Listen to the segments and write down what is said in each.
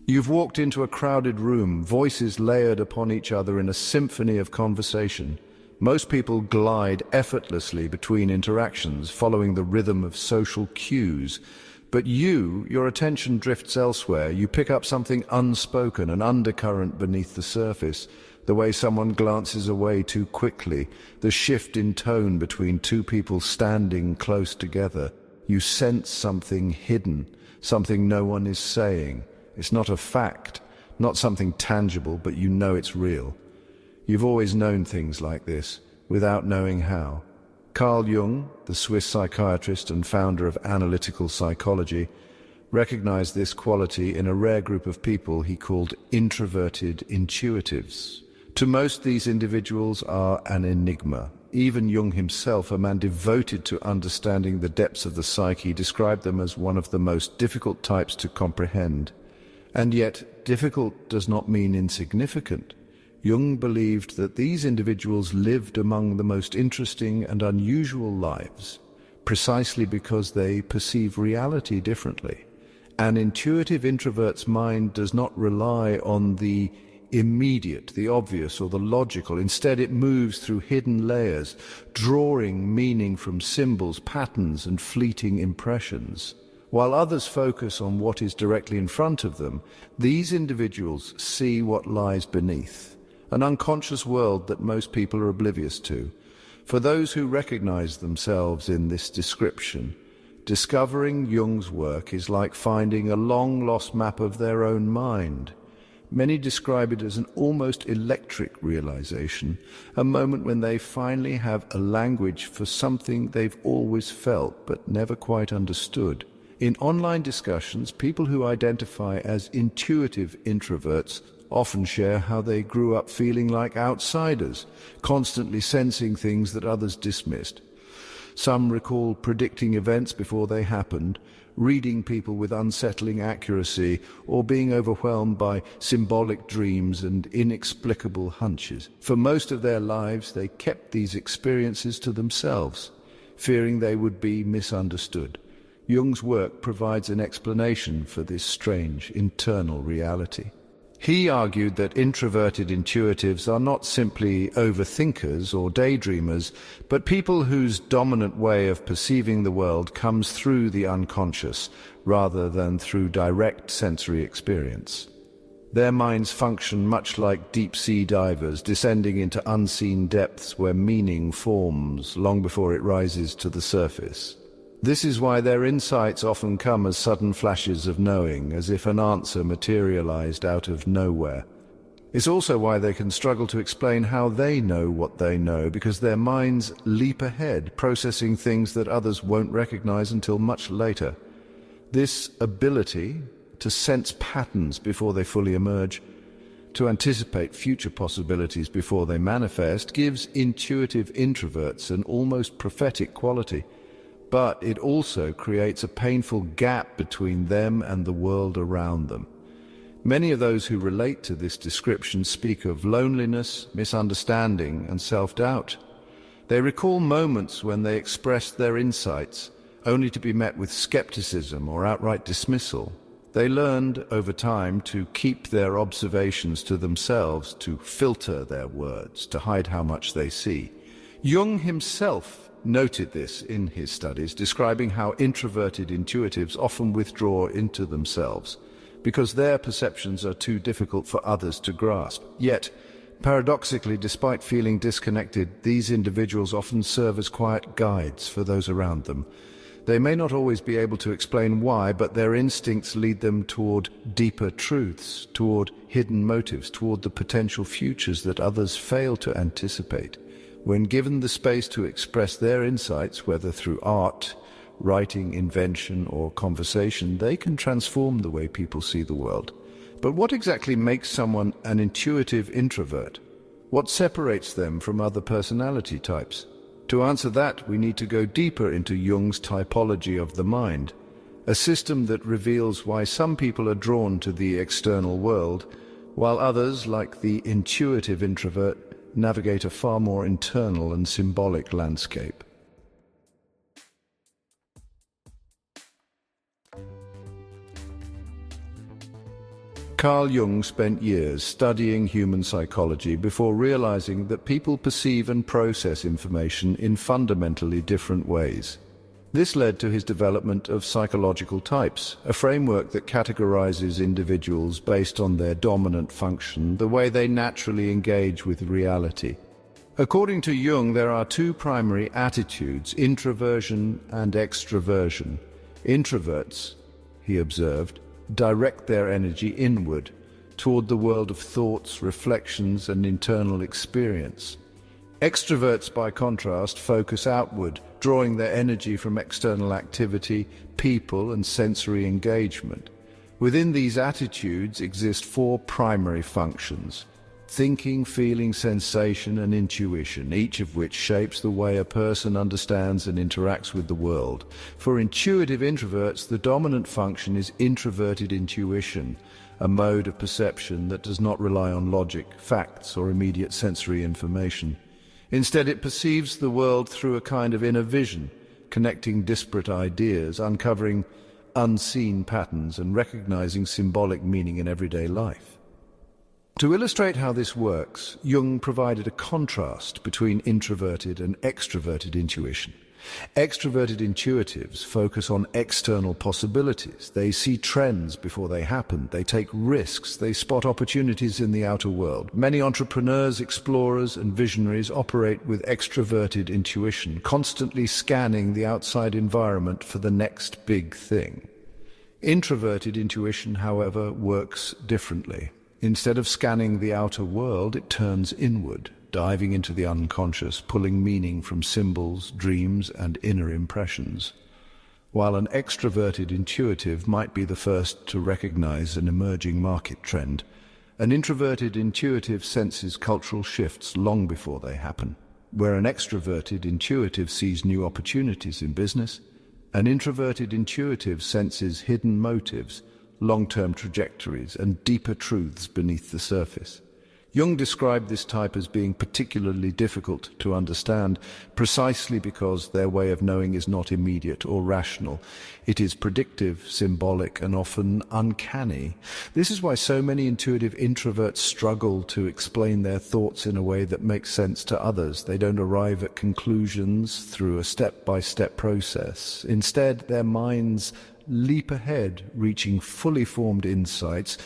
You've walked into a crowded room, voices layered upon each other in a symphony of conversation. Most people glide effortlessly between interactions, following the rhythm of social cues. But your attention drifts elsewhere. You pick up something unspoken, an undercurrent beneath the surface. The way someone glances away too quickly, the shift in tone between two people standing close together. You sense something hidden, something no one is saying. It's not a fact, not something tangible, but you know it's real. You've always known things like this, without knowing how. Carl Jung, the Swiss psychiatrist and founder of analytical psychology, recognized this quality in a rare group of people he called introverted intuitives. To most, these individuals are an enigma. Even Jung himself, a man devoted to understanding the depths of the psyche, described them as one of the most difficult types to comprehend. And yet, difficult does not mean insignificant. Jung believed that these individuals lived among the most interesting and unusual lives, precisely because they perceive reality differently. An intuitive introvert's mind does not rely on the immediate, the obvious, or the logical. Instead, it moves through hidden layers, drawing meaning from symbols, patterns, and fleeting impressions. While others focus on what is directly in front of them, these individuals see what lies beneath, an unconscious world that most people are oblivious to. For those who recognize themselves in this description, discovering Jung's work is like finding a long-lost map of their own mind. Many describe it as an almost electric realization, a moment when they finally have a language for something they've always felt but never quite understood. In online discussions, people who identify as intuitive introverts often share how they grew up feeling like outsiders, constantly sensing things that others dismissed. Some recall predicting events before they happened, reading people with unsettling accuracy, or being overwhelmed by symbolic dreams and inexplicable hunches. For most of their lives, they kept these experiences to themselves, fearing they would be misunderstood. Jung's work provides an explanation for this strange internal reality. He argued that introverted intuitives are not simply overthinkers or daydreamers, but people whose dominant way of perceiving the world comes through the unconscious, rather than through direct sensory experience. Their minds function much like deep-sea divers, descending into unseen depths where meaning forms long before it rises to the surface. This is why their insights often come as sudden flashes of knowing, as if an answer materialized out of nowhere. It's also why they can struggle to explain how they know what they know, because their minds leap ahead, processing things that others won't recognize until much later. This ability to sense patterns before they fully emerge, to anticipate future possibilities before they manifest, gives intuitive introverts an almost prophetic quality. But it also creates a painful gap between them and the world around them. Many of those who relate to this description speak of loneliness, misunderstanding, and self-doubt. They recall moments when they expressed their insights, only to be met with skepticism or outright dismissal. They learned over time to keep their observations to themselves, to filter their words, to hide how much they see. Jung himself noted this in his studies, describing how introverted intuitives often withdraw into themselves because their perceptions are too difficult for others to grasp. Yet, paradoxically, despite feeling disconnected, these individuals often serve as quiet guides for those around them. They may not always be able to explain why, but their instincts lead them toward deeper truths, toward hidden motives, toward the potential futures that others fail to anticipate. When given the space to express their insights, whether through art, writing, invention, or conversation, they can transform the way people see the world. But what exactly makes someone an intuitive introvert? What separates them from other personality types? To answer that, we need to go deeper into Jung's typology of the mind, a system that reveals why some people are drawn to the external world, while others, like the intuitive introvert, navigate a far more internal and symbolic landscape. Carl Jung spent years studying human psychology before realizing that people perceive and process information in fundamentally different ways. This led to his development of psychological types, a framework that categorizes individuals based on their dominant function, the way they naturally engage with reality. According to Jung, there are two primary attitudes, introversion and extroversion. Introverts, he observed, direct their energy inward, toward the world of thoughts, reflections, and internal experience. Extroverts, by contrast, focus outward, drawing their energy from external activity, people, and sensory engagement. Within these attitudes exist four primary functions: thinking, feeling, sensation, and intuition, each of which shapes the way a person understands and interacts with the world. For intuitive introverts, the dominant function is introverted intuition, a mode of perception that does not rely on logic, facts, or immediate sensory information. Instead, it perceives the world through a kind of inner vision, connecting disparate ideas, uncovering unseen patterns, and recognizing symbolic meaning in everyday life. To illustrate how this works, Jung provided a contrast between introverted and extroverted intuition. Extroverted intuitives focus on external possibilities. They see trends before they happen. They take risks. They spot opportunities in the outer world. Many entrepreneurs, explorers, and visionaries operate with extroverted intuition, constantly scanning the outside environment for the next big thing. Introverted intuition, however, works differently. Instead of scanning the outer world, it turns inward, diving into the unconscious, pulling meaning from symbols, dreams, and inner impressions. While an extroverted intuitive might be the first to recognize an emerging market trend, an introverted intuitive senses cultural shifts long before they happen. Where an extroverted intuitive sees new opportunities in business, an introverted intuitive senses hidden motives, long-term trajectories, and deeper truths beneath the surface. Jung described this type as being particularly difficult to understand, precisely because their way of knowing is not immediate or rational. It is predictive, symbolic, and often uncanny. This is why so many intuitive introverts struggle to explain their thoughts in a way that makes sense to others. They don't arrive at conclusions through a step-by-step process. Instead, their minds leap ahead, reaching fully formed insights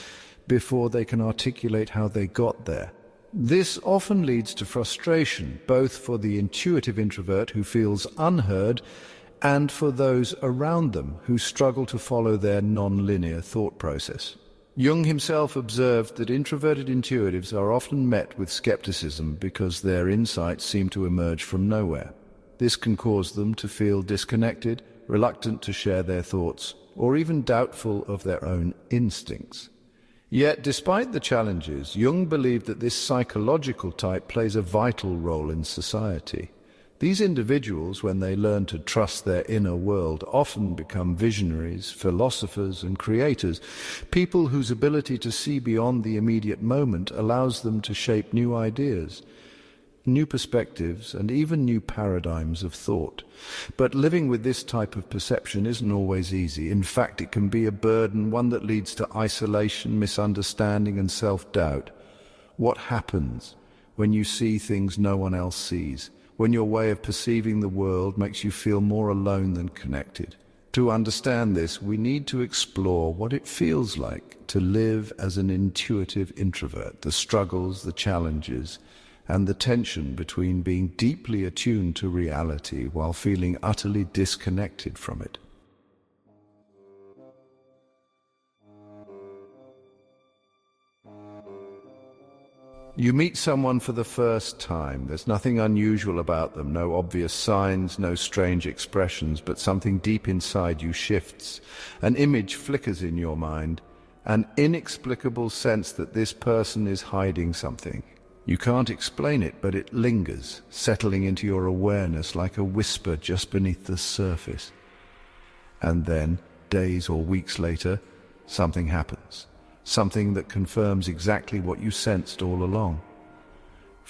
before they can articulate how they got there. This often leads to frustration, both for the intuitive introvert who feels unheard and for those around them who struggle to follow their non-linear thought process. Jung himself observed that introverted intuitives are often met with skepticism because their insights seem to emerge from nowhere. This can cause them to feel disconnected, reluctant to share their thoughts, or even doubtful of their own instincts. Yet, despite the challenges, Jung believed that this psychological type plays a vital role in society. These individuals, when they learn to trust their inner world, often become visionaries, philosophers, and creators, people whose ability to see beyond the immediate moment allows them to shape new ideas, new perspectives, and even new paradigms of thought. But living with this type of perception isn't always easy. In fact, it can be a burden, one that leads to isolation, misunderstanding, and self-doubt. What happens when you see things no one else sees? When your way of perceiving the world makes you feel more alone than connected? To understand this, we need to explore what it feels like to live as an intuitive introvert, the struggles, the challenges, and the tension between being deeply attuned to reality while feeling utterly disconnected from it. You meet someone for the first time. There's nothing unusual about them, no obvious signs, no strange expressions, but something deep inside you shifts. An image flickers in your mind, an inexplicable sense that this person is hiding something. You can't explain it, but it lingers, settling into your awareness like a whisper just beneath the surface. And then, days or weeks later, something happens. Something that confirms exactly what you sensed all along.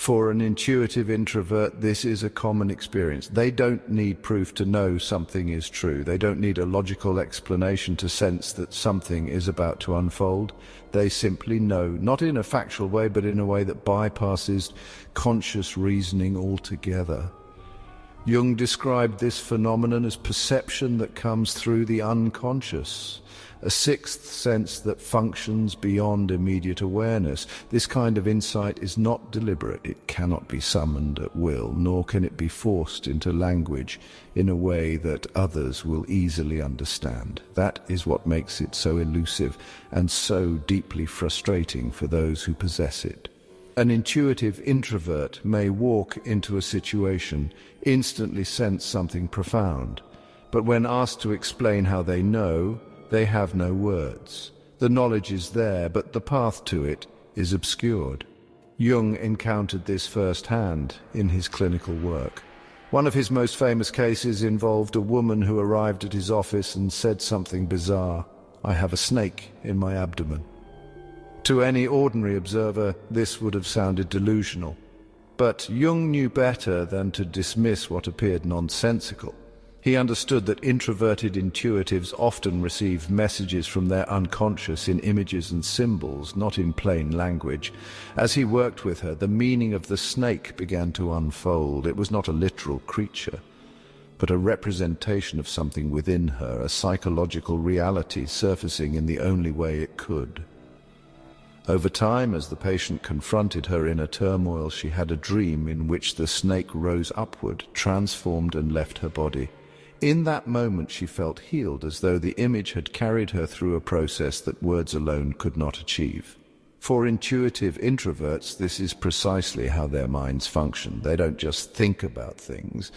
For an intuitive introvert, this is a common experience. They don't need proof to know something is true. They don't need a logical explanation to sense that something is about to unfold. They simply know, not in a factual way, but in a way that bypasses conscious reasoning altogether. Jung described this phenomenon as perception that comes through the unconscious, a sixth sense that functions beyond immediate awareness. This kind of insight is not deliberate. It cannot be summoned at will, nor can it be forced into language in a way that others will easily understand. That is what makes it so elusive and so deeply frustrating for those who possess it. An intuitive introvert may walk into a situation, instantly sense something profound, but when asked to explain how they know, they have no words. The knowledge is there, but the path to it is obscured. Jung encountered this firsthand in his clinical work. One of his most famous cases involved a woman who arrived at his office and said something bizarre: "I have a snake in my abdomen." To any ordinary observer, this would have sounded delusional. But Jung knew better than to dismiss what appeared nonsensical. He understood that introverted intuitives often receive messages from their unconscious in images and symbols, not in plain language. As he worked with her, the meaning of the snake began to unfold. It was not a literal creature, but a representation of something within her, a psychological reality surfacing in the only way it could. Over time, as the patient confronted her inner turmoil, she had a dream in which the snake rose upward, transformed and left her body. In that moment she felt healed, as though the image had carried her through a process that words alone could not achieve. For intuitive introverts, this is precisely how their minds function. They don't just think about things.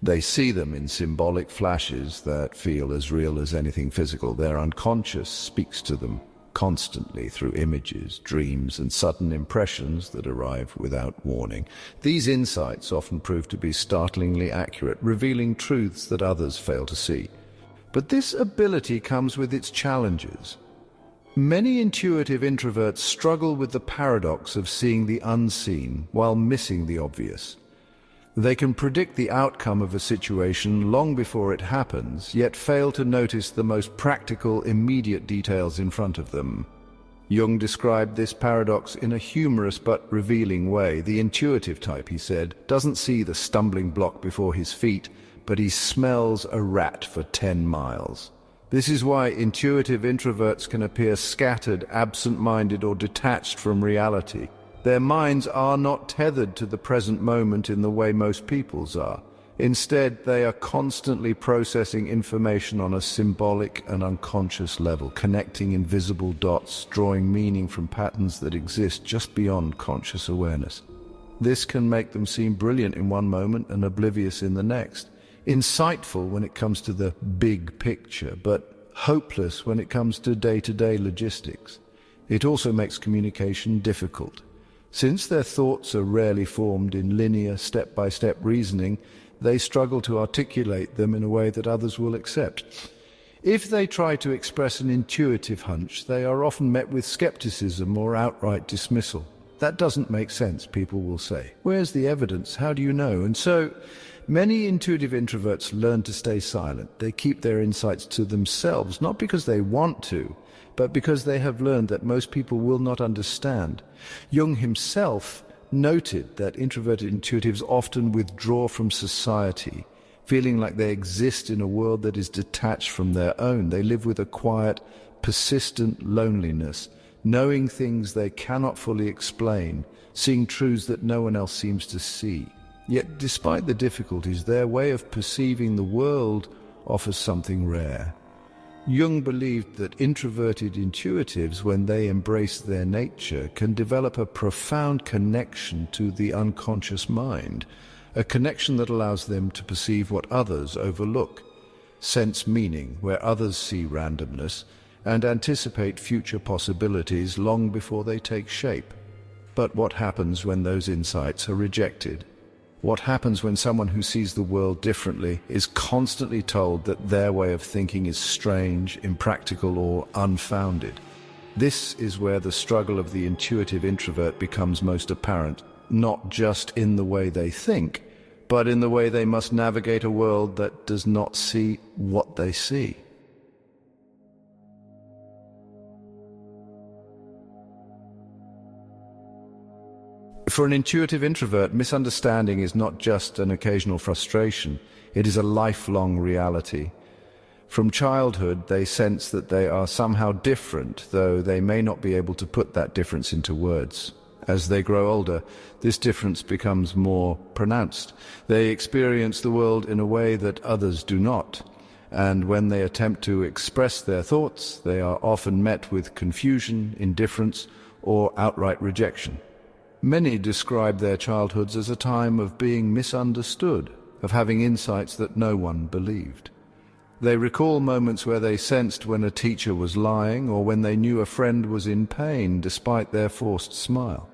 They see them in symbolic flashes that feel as real as anything physical. Their unconscious speaks to them constantly through images, dreams, and sudden impressions that arrive without warning. These insights often prove to be startlingly accurate, revealing truths that others fail to see. But this ability comes with its challenges. Many intuitive introverts struggle with the paradox of seeing the unseen while missing the obvious. They can predict the outcome of a situation long before it happens, yet fail to notice the most practical, immediate details in front of them. Jung described this paradox in a humorous but revealing way. The intuitive type, he said, doesn't see the stumbling block before his feet, but he smells a rat for 10 miles. This is why intuitive introverts can appear scattered, absent-minded, or detached from reality. Their minds are not tethered to the present moment in the way most people's are. Instead, they are constantly processing information on a symbolic and unconscious level, connecting invisible dots, drawing meaning from patterns that exist just beyond conscious awareness. This can make them seem brilliant in one moment and oblivious in the next, insightful when it comes to the big picture, but hopeless when it comes to day-to-day logistics. It also makes communication difficult. Since their thoughts are rarely formed in linear, step-by-step reasoning, they struggle to articulate them in a way that others will accept. If they try to express an intuitive hunch, they are often met with skepticism or outright dismissal. "That doesn't make sense," people will say. "Where's the evidence? How do you know?" And so, many intuitive introverts learn to stay silent. They keep their insights to themselves, not because they want to, but because they have learned that most people will not understand. Jung himself noted that introverted intuitives often withdraw from society, feeling like they exist in a world that is detached from their own. They live with a quiet, persistent loneliness, knowing things they cannot fully explain, seeing truths that no one else seems to see. Yet, despite the difficulties, their way of perceiving the world offers something rare. Jung believed that introverted intuitives, when they embrace their nature, can develop a profound connection to the unconscious mind, a connection that allows them to perceive what others overlook, sense meaning where others see randomness, and anticipate future possibilities long before they take shape. But what happens when those insights are rejected? What happens when someone who sees the world differently is constantly told that their way of thinking is strange, impractical, or unfounded? This is where the struggle of the intuitive introvert becomes most apparent. not just in the way they think, but in the way they must navigate a world that does not see what they see. For an intuitive introvert, misunderstanding is not just an occasional frustration, it is a lifelong reality. From childhood, they sense that they are somehow different, though they may not be able to put that difference into words. As they grow older, this difference becomes more pronounced. They experience the world in a way that others do not, and when they attempt to express their thoughts, they are often met with confusion, indifference, or outright rejection. Many describe their childhoods as a time of being misunderstood, of having insights that no one believed. They recall moments where they sensed when a teacher was lying or when they knew a friend was in pain despite their forced smile.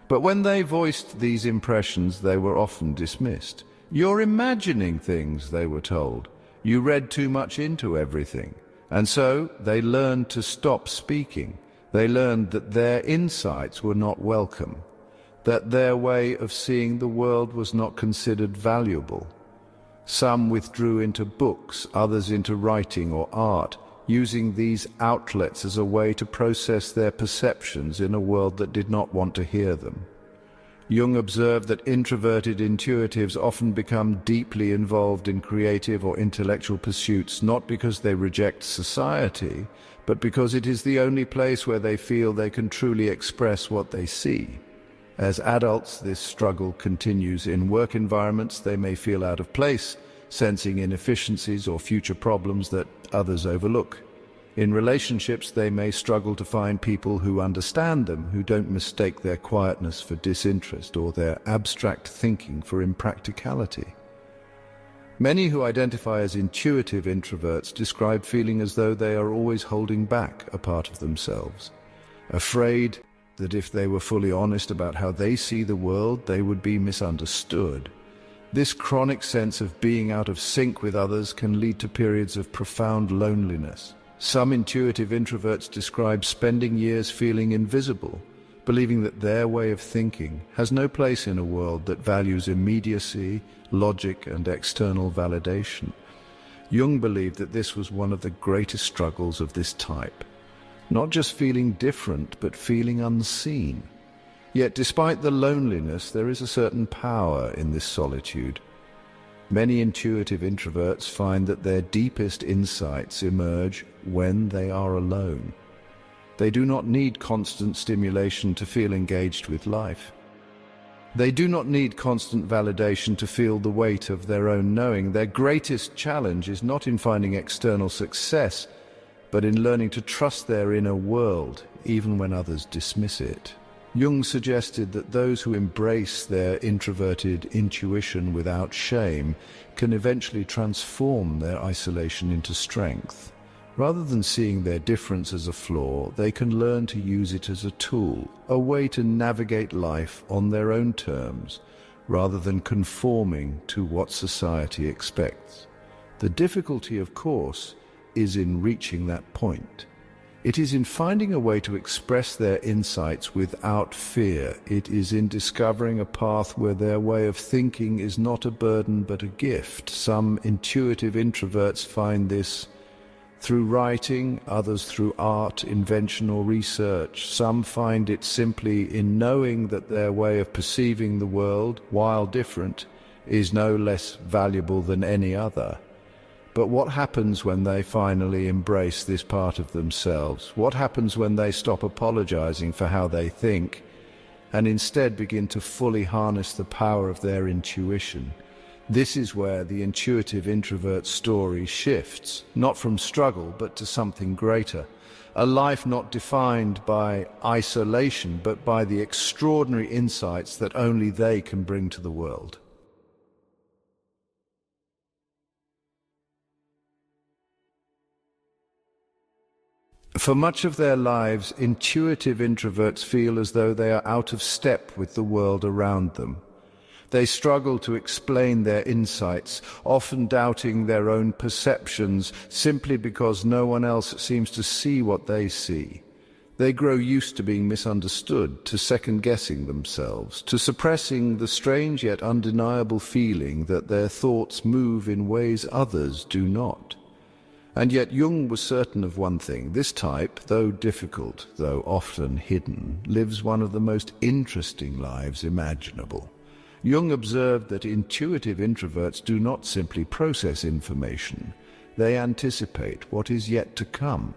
But when they voiced these impressions, they were often dismissed. "You're imagining things," they were told. "You read too much into everything." And so they learned to stop speaking. They learned that their insights were not welcome, that their way of seeing the world was not considered valuable. Some withdrew into books, others into writing or art, using these outlets as a way to process their perceptions in a world that did not want to hear them. Jung observed that introverted intuitives often become deeply involved in creative or intellectual pursuits, not because they reject society, but because it is the only place where they feel they can truly express what they see. As adults, this struggle continues. In work environments, they may feel out of place, sensing inefficiencies or future problems that others overlook. In relationships, they may struggle to find people who understand them, who don't mistake their quietness for disinterest or their abstract thinking for impracticality. Many who identify as intuitive introverts describe feeling as though they are always holding back a part of themselves, afraid that if they were fully honest about how they see the world, they would be misunderstood. This chronic sense of being out of sync with others can lead to periods of profound loneliness. Some intuitive introverts describe spending years feeling invisible, believing that their way of thinking has no place in a world that values immediacy, logic, and external validation. Jung believed that this was one of the greatest struggles of this type. Not just feeling different, but feeling unseen. Yet despite the loneliness, there is a certain power in this solitude. Many intuitive introverts find that their deepest insights emerge when they are alone. They do not need constant stimulation to feel engaged with life. They do not need constant validation to feel the weight of their own knowing. Their greatest challenge is not in finding external success, but in learning to trust their inner world, even when others dismiss it. Jung suggested that those who embrace their introverted intuition without shame can eventually transform their isolation into strength. Rather than seeing their difference as a flaw, they can learn to use it as a tool, a way to navigate life on their own terms, rather than conforming to what society expects. The difficulty, of course, is in reaching that point. It is in finding a way to express their insights without fear. It is in discovering a path where their way of thinking is not a burden but a gift. Some intuitive introverts find this through writing, others through art, invention, or research. Some find it simply in knowing that their way of perceiving the world, while different, is no less valuable than any other. But what happens when they finally embrace this part of themselves? What happens when they stop apologizing for how they think and instead begin to fully harness the power of their intuition? This is where the intuitive introvert story shifts, not from struggle but to something greater. A life not defined by isolation but by the extraordinary insights that only they can bring to the world. For much of their lives, intuitive introverts feel as though they are out of step with the world around them. They struggle to explain their insights, often doubting their own perceptions simply because no one else seems to see what they see. They grow used to being misunderstood, to second-guessing themselves, to suppressing the strange yet undeniable feeling that their thoughts move in ways others do not. And yet Jung was certain of one thing: this type, though difficult, though often hidden, lives one of the most interesting lives imaginable. Jung observed that intuitive introverts do not simply process information, they anticipate what is yet to come.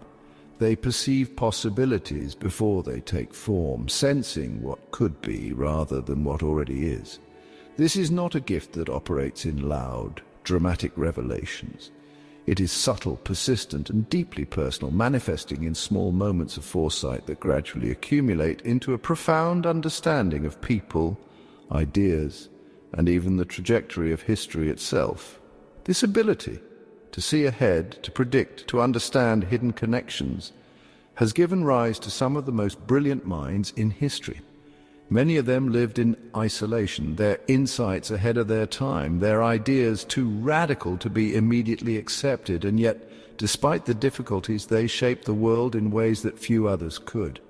They perceive possibilities before they take form, sensing what could be rather than what already is. This is not a gift that operates in loud, dramatic revelations. It is subtle, persistent, and deeply personal, manifesting in small moments of foresight that gradually accumulate into a profound understanding of people, ideas, and even the trajectory of history itself. This ability to see ahead, to predict, to understand hidden connections, has given rise to some of the most brilliant minds in history. Many of them lived in isolation, their insights ahead of their time, their ideas too radical to be immediately accepted, and yet, despite the difficulties, they shaped the world in ways that few others could.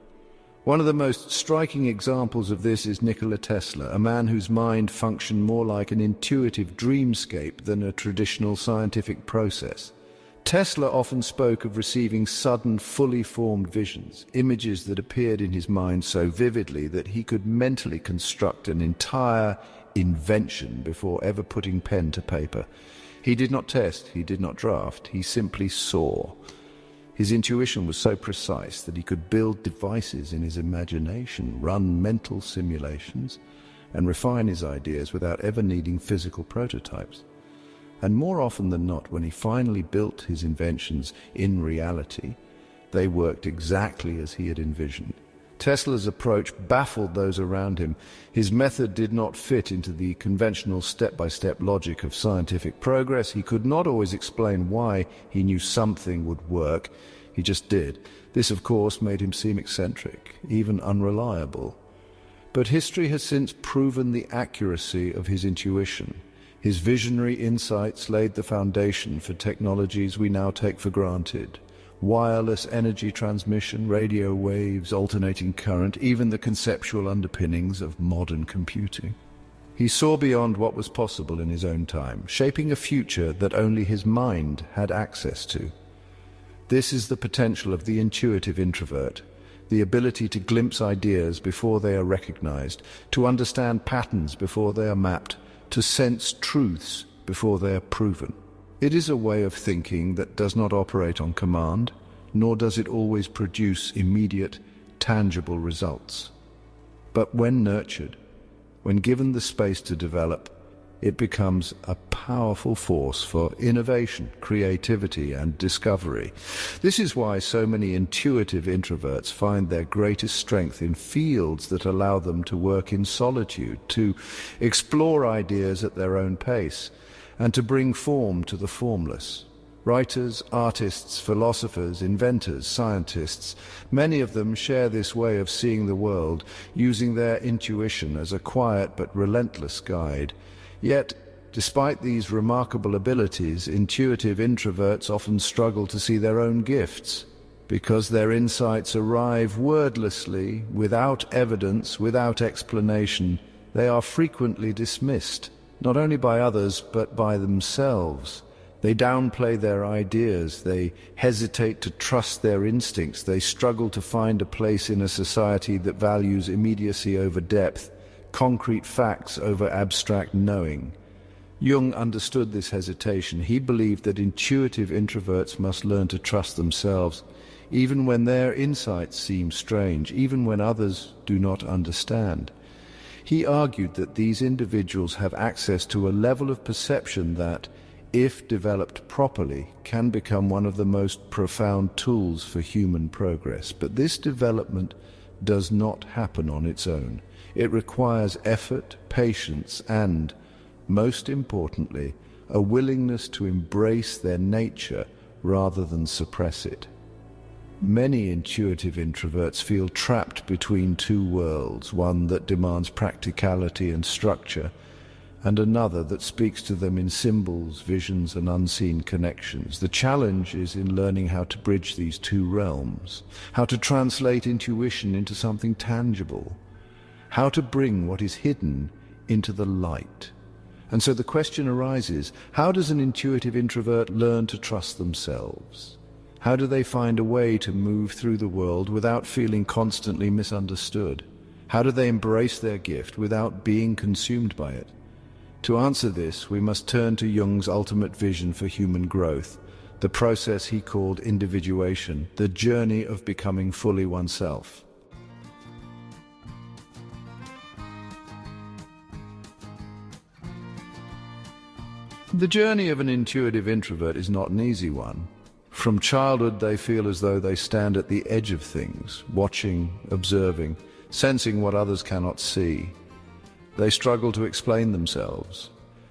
One of the most striking examples of this is Nikola Tesla, a man whose mind functioned more like an intuitive dreamscape than a traditional scientific process. Tesla often spoke of receiving sudden, fully formed visions, images that appeared in his mind so vividly that he could mentally construct an entire invention before ever putting pen to paper. He did not test, he did not draft, he simply saw. His intuition was so precise that he could build devices in his imagination, run mental simulations, and refine his ideas without ever needing physical prototypes. And more often than not, when he finally built his inventions in reality, they worked exactly as he had envisioned. Tesla's approach baffled those around him. His method did not fit into the conventional step-by-step logic of scientific progress. He could not always explain why he knew something would work. He just did. This, of course, made him seem eccentric, even unreliable. But history has since proven the accuracy of his intuition. His visionary insights laid the foundation for technologies we now take for granted. Wireless energy transmission, radio waves, alternating current, even the conceptual underpinnings of modern computing. He saw beyond what was possible in his own time, shaping a future that only his mind had access to. This is the potential of the intuitive introvert, the ability to glimpse ideas before they are recognized, to understand patterns before they are mapped, to sense truths before they are proven. It is a way of thinking that does not operate on command, nor does it always produce immediate, tangible results. But when nurtured, when given the space to develop, it becomes a powerful force for innovation, creativity, and discovery. This is why so many intuitive introverts find their greatest strength in fields that allow them to work in solitude, to explore ideas at their own pace, and to bring form to the formless. Writers, artists, philosophers, inventors, scientists, many of them share this way of seeing the world, using their intuition as a quiet but relentless guide. Yet, despite these remarkable abilities, intuitive introverts often struggle to see their own gifts. Because their insights arrive wordlessly, without evidence, without explanation, they are frequently dismissed, not only by others, but by themselves. They downplay their ideas, they hesitate to trust their instincts, they struggle to find a place in a society that values immediacy over depth, concrete facts over abstract knowing. Jung understood this hesitation. He believed that intuitive introverts must learn to trust themselves, even when their insights seem strange, even when others do not understand. He argued that these individuals have access to a level of perception that, if developed properly, can become one of the most profound tools for human progress. But this development does not happen on its own. It requires effort, patience, and, most importantly, a willingness to embrace their nature rather than suppress it. Many intuitive introverts feel trapped between two worlds, one that demands practicality and structure, and another that speaks to them in symbols, visions, and unseen connections. The challenge is in learning how to bridge these two realms, how to translate intuition into something tangible, how to bring what is hidden into the light. And so the question arises, how does an intuitive introvert learn to trust themselves? How do they find a way to move through the world without feeling constantly misunderstood? How do they embrace their gift without being consumed by it? To answer this, we must turn to Jung's ultimate vision for human growth, the process he called individuation, the journey of becoming fully oneself. The journey of an intuitive introvert is not an easy one. From childhood, they feel as though they stand at the edge of things, watching, observing, sensing what others cannot see. They struggle to explain themselves,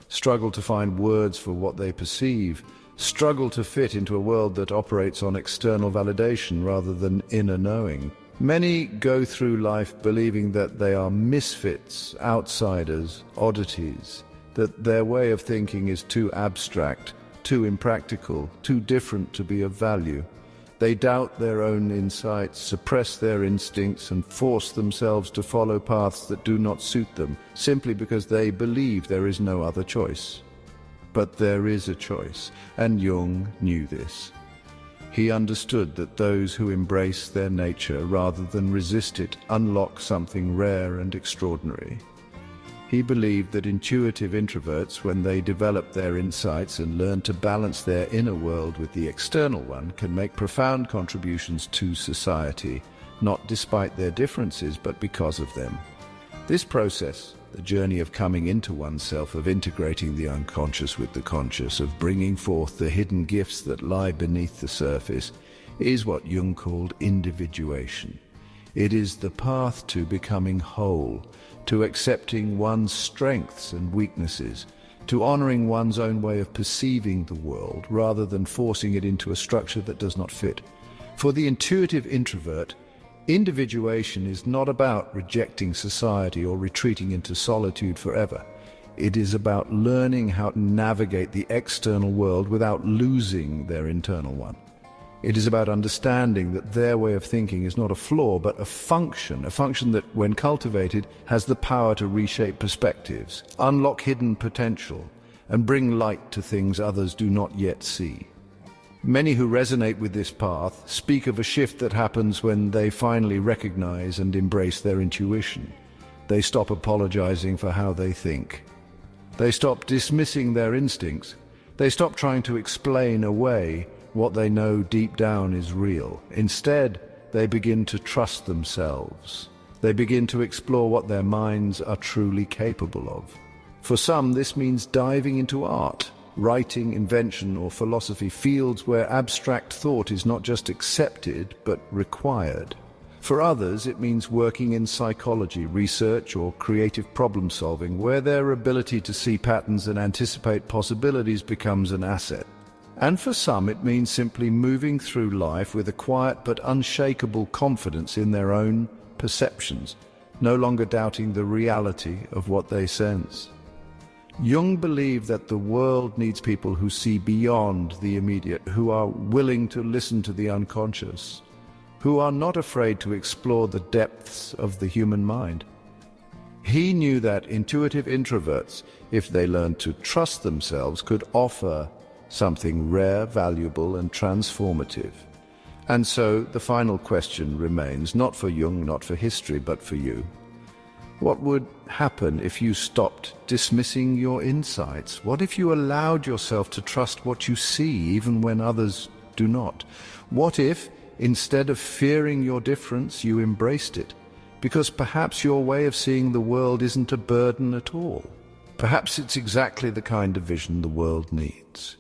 struggle to find words for what they perceive, struggle to fit into a world that operates on external validation rather than inner knowing. Many go through life believing that they are misfits, outsiders, oddities, that their way of thinking is too abstract, too impractical, too different to be of value. They doubt their own insights, suppress their instincts, and force themselves to follow paths that do not suit them, simply because they believe there is no other choice. But there is a choice, and Jung knew this. He understood that those who embrace their nature rather than resist it unlock something rare and extraordinary. He believed that intuitive introverts, when they develop their insights and learn to balance their inner world with the external one, can make profound contributions to society, not despite their differences, but because of them. This process, the journey of coming into oneself, of integrating the unconscious with the conscious, of bringing forth the hidden gifts that lie beneath the surface, is what Jung called individuation. It is the path to becoming whole, to accepting one's strengths and weaknesses, to honoring one's own way of perceiving the world rather than forcing it into a structure that does not fit. For the intuitive introvert, individuation is not about rejecting society or retreating into solitude forever. It is about learning how to navigate the external world without losing their internal one. It is about understanding that their way of thinking is not a flaw, but a function that, when cultivated, has the power to reshape perspectives, unlock hidden potential, and bring light to things others do not yet see. Many who resonate with this path speak of a shift that happens when they finally recognize and embrace their intuition. They stop apologizing for how they think. They stop dismissing their instincts. They stop trying to explain away what they know deep down is real. Instead, they begin to trust themselves. They begin to explore what their minds are truly capable of. For some, this means diving into art, writing, invention, or philosophy, fields where abstract thought is not just accepted, but required. For others, it means working in psychology, research, or creative problem-solving, where their ability to see patterns and anticipate possibilities becomes an asset. And for some, it means simply moving through life with a quiet but unshakable confidence in their own perceptions, no longer doubting the reality of what they sense. Jung believed that the world needs people who see beyond the immediate, who are willing to listen to the unconscious, who are not afraid to explore the depths of the human mind. He knew that intuitive introverts, if they learned to trust themselves, could offer something rare, valuable, and transformative. And so the final question remains, not for Jung, not for history, but for you. What would happen if you stopped dismissing your insights? What if you allowed yourself to trust what you see, even when others do not? What if, instead of fearing your difference, you embraced it? Because perhaps your way of seeing the world isn't a burden at all. Perhaps it's exactly the kind of vision the world needs.